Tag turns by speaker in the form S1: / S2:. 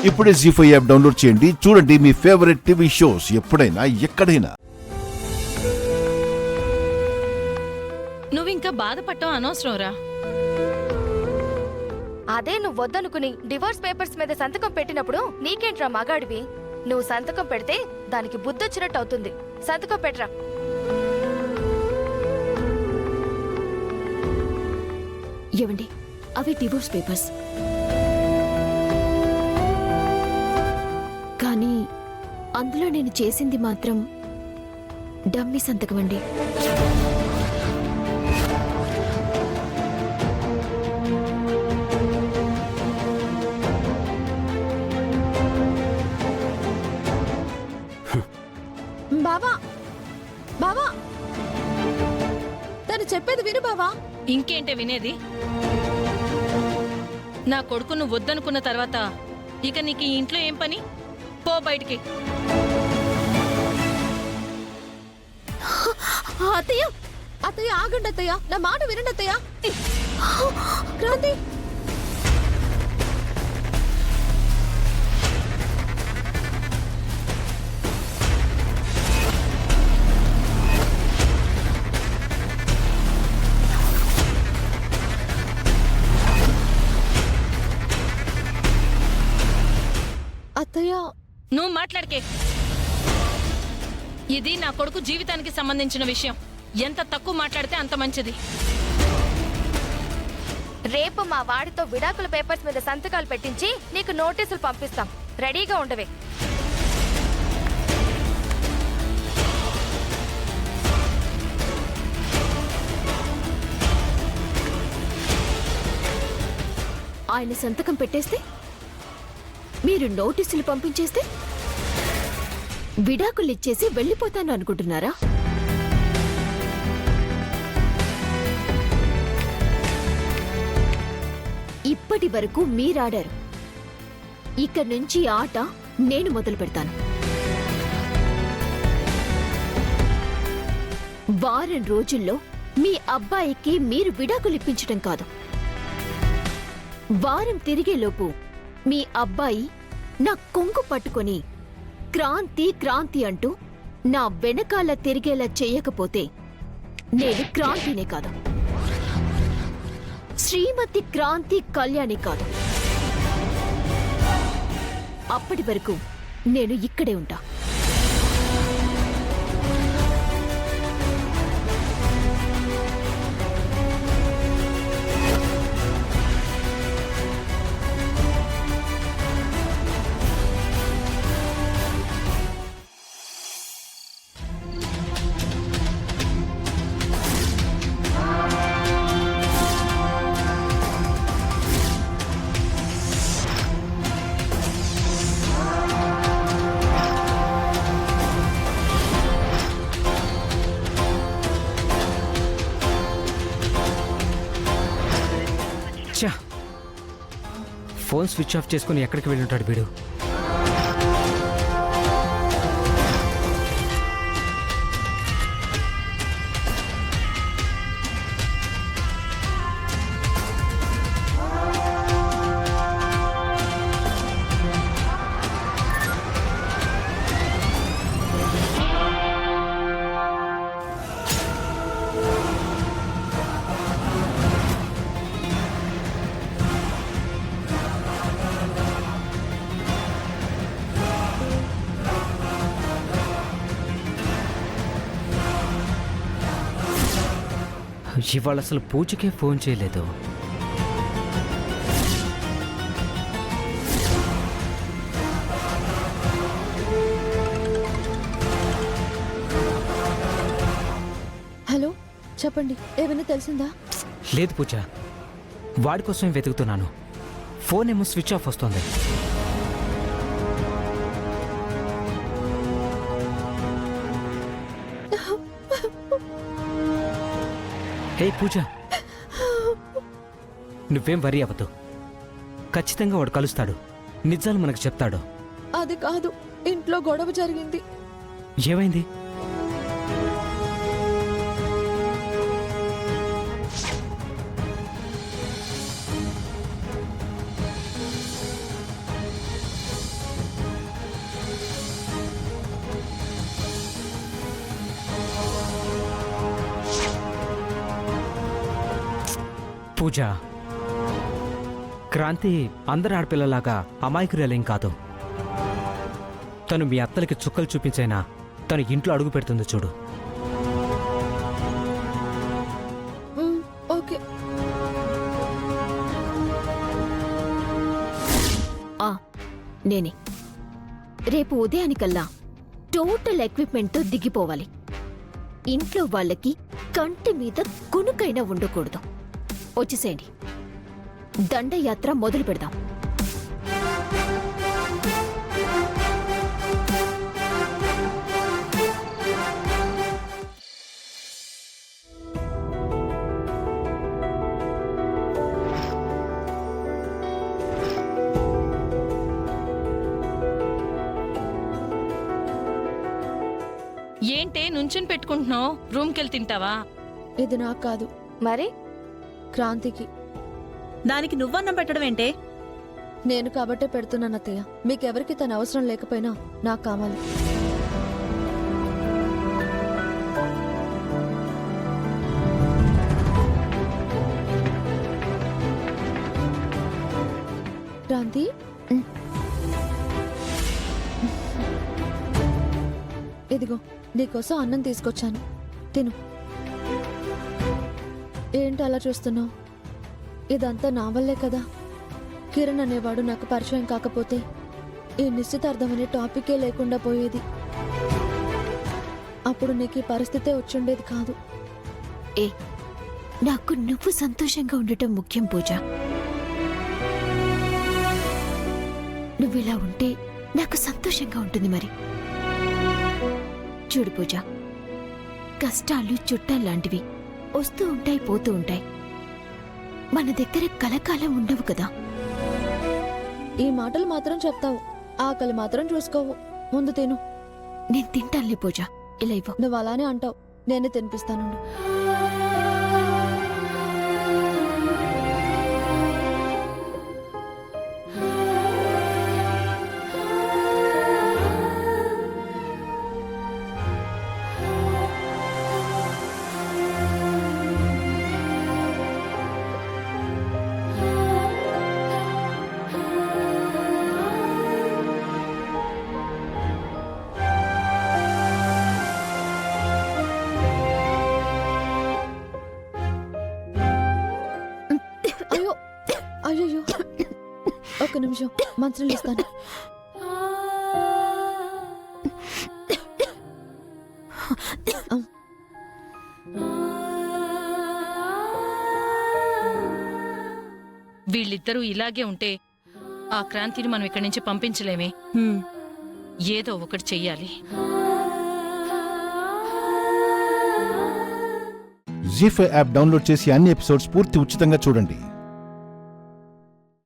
S1: ఇప్పుడే జీ5 app download చేయండి. చూడండి మీ ఫేవరెట్ టీవీ షోస్ ఎప్పుడైనా ఎక్కడైనా.
S2: నువ్వింకా బాధపడటం అనవసరంరా.
S3: అదే నువ్వు వద్దనుకుని డివోర్స్ పేపర్స్ మీద సంతకం పెట్టినప్పుడు నీకేంట్రా మగాడివి? నువ్వు సంతకం పెడితే దానికి బుద్ధొచ్చినట్టు అవుతుంది. సంతకం పెట్టరా.
S4: ఏవండి, అవి డివోర్స్ పేపర్స్. కానీ అందులో నేను చేసింది మాత్రం డమ్మీ సంతకం అండి.
S5: బావా, బావా, తను చెప్పేది విను బావా.
S2: ఇంకేంటే వినేది? నా కొడుకును వద్దనుకున్న తర్వాత ఇక నీకు ఈ ఇంట్లో ఏం పని? పో బయటికి.
S5: అత్తయ్య, అత్తయ్య ఆగండి అత్తయ్య, నా మాట వినండి అత్తయ్య. క్రాంతి, అత్తయ్య
S2: నువ్వు మాట్లాడకే. ఇది నా కొడుకు జీవితానికి సంబంధించిన విషయం. ఎంత తక్కువ మాట్లాడితే అంత మంచిది.
S3: రేపు మా వాడితో విడాకుల పేపర్స్ మీద సంతకాలు పెట్టించి నీకు నోటీసులు పంపిస్తాం. రెడీగా ఉండవే.
S4: ఆయన సంతకం పెట్టేస్తే, మీరు నోటీసులు పంపించేస్తే విడాకులు ఇచ్చేసి వెళ్ళిపోతాను అనుకుంటున్నారా? ఇప్పటి వరకు మీరాడారు. ఇక్కడి నుంచి ఆట నేను మొదలు పెడతాను. వారం రోజుల్లో మీ అబ్బాయికి మీరు విడాకులు ఇప్పించడం కాదు, వారం తిరిగేలోపు మీ అబ్బాయి నా కొంగు పట్టుకొని క్రాంతి క్రాంతి అంటూ నా వెనకాల తిరిగేలా చేయకపోతే నేను క్రాంతినే కాదు, శ్రీమతి క్రాంతి కళ్యాణి కాదు. అప్పటి వరకు నేను ఇక్కడే ఉంటా.
S6: ఫోన్ స్విచ్ ఆఫ్ చేసుకుని ఎక్కడికి వెళ్ళి ఉంటాడు వీడు? ఇవాళ అసలు పూజకే ఫోన్ చేయలేదు.
S5: హలో, చెప్పండి, ఏమైనా తెలిసిందా?
S6: లేదు పూజ, వాడి కోసం వెతుకుతున్నాను. ఫోన్ ఏమో స్విచ్ ఆఫ్ వస్తుంది. హే పూజ, నువ్వేం వరీ అవ్వద్దు. ఖచ్చితంగా వాడు కలుస్తాడు, నిజాలు మనకు చెప్తాడు.
S5: అది కాదు, ఇంట్లో గొడవ జరిగింది.
S6: ఏమైంది? పూజ, క్రాంతి అందరి ఆడపిల్లలాగా అమాయకురాలేం కాదు. తను మీ అత్తలకి చుక్కలు చూపించైనా తను ఇంట్లో అడుగు పెడుతుంది చూడు.
S5: ఓకే.
S4: నేనే రేపు ఉదయానికల్లా టోటల్ ఎక్విప్మెంట్తో దిగిపోవాలి. ఇంట్లో వాళ్ళకి కంటి మీద కునుకైనా ఉండకూడదు. వచ్చేసేయండి, దండయాత్ర మొదలు పెడదాం.
S2: ఏంటే నుంచుని పెట్టుకుంటున్నావు? రూమ్కెళ్ళి తింటావా?
S5: ఇది నాకు కాదు,
S3: మరి
S5: క్రాంతికి.
S7: దానికి నువ్వన్నం పెట్టడం ఏంటే?
S5: నేను కాబట్టే పెడుతున్నాను అత్తయ్య. మీకెవరికి తన అవసరం లేకపోయినా నాకు కావాలి. క్రాంతి, ఇదిగో నీకోసం అన్నం తీసుకొచ్చాను, తిను. ఏంటి అలా చూస్తున్నావు? ఇదంతా నా వల్లే కదా. కిరణ్ అనేవాడు నాకు పరిచయం కాకపోతే ఈ నిశ్చితార్థం అనే టాపికే లేకుండా పోయేది. అప్పుడు నీకు ఈ పరిస్థితే వచ్చుండేది కాదు.
S4: నాకు నువ్వు సంతోషంగా ఉండటం ముఖ్యం పూజ. నువ్విలా ఉంటే నాకు సంతోషంగా ఉంటుంది. మరి చూడు పూజ, కష్టాలు చుట్టాల్లాంటివి వస్తూ ఉంటాయి, పోతూ ఉంటాయి. మన దగ్గర కలకాలం ఉండవు కదా.
S5: ఈ మాటలు మాత్రం చెప్తావు, ఆకలి మాత్రం చూసుకోవు. ముందు తిను.
S4: నేను తింటానులే పూజ, ఇలా ఇవ్వు.
S5: నువ్వు అలానే అంటావు, నేనే తినిపిస్తాను. అయ్యో అయ్యో, ఒక్క నిమిషం, మంచినీళ్ళు ఇస్తాను.
S2: వీళ్ళిద్దరూ ఇలాగే ఉంటే ఆ క్రాంతిని మనం ఇక్కడి నుంచి పంపించలేమే. ఏదో ఒకటి చెయ్యాలి.
S1: జీ5 యాప్ డౌన్లోడ్ చేసి అన్ని ఎపిసోడ్స్ పూర్తి ఉచితంగా చూడండి.